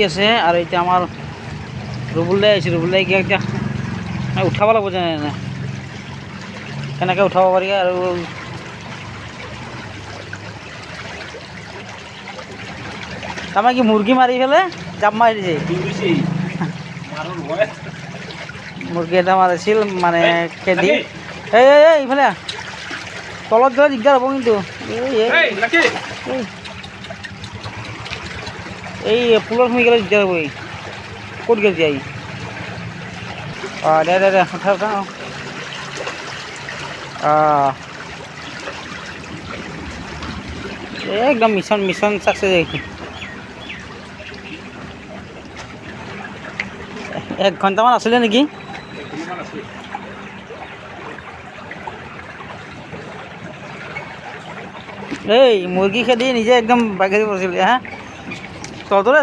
আছে আৰ এটা আমাৰ ৰুবুল্লাই আছে, ৰুবুল্লাই গিয়ে একটা উঠাব লাগব জানে না কেনেকৈ উঠাব পাৰি। আৰু তাৰমানে কি মুৰ্গী মাৰি পেলাই জাপ মাৰি দিছে। মুৰ্গী এটা মাৰিছিল মানে খেদি। এই ইফালে তলত গ'লে দিগদাৰ হ'ব কিন্তু। এই পুলত সোমাই গ'লে দিগদাৰ হ'ব। ক'ত গ'ল যাই? অঁ দে উঠা উঠা। একদম মিছন চাকচেছ। 1 ঘণ্টামান আছিলে নেকি? এই মুৰ্গী খেদি নিজে একদম বাগেৰি পৰিছিল। হা তলতে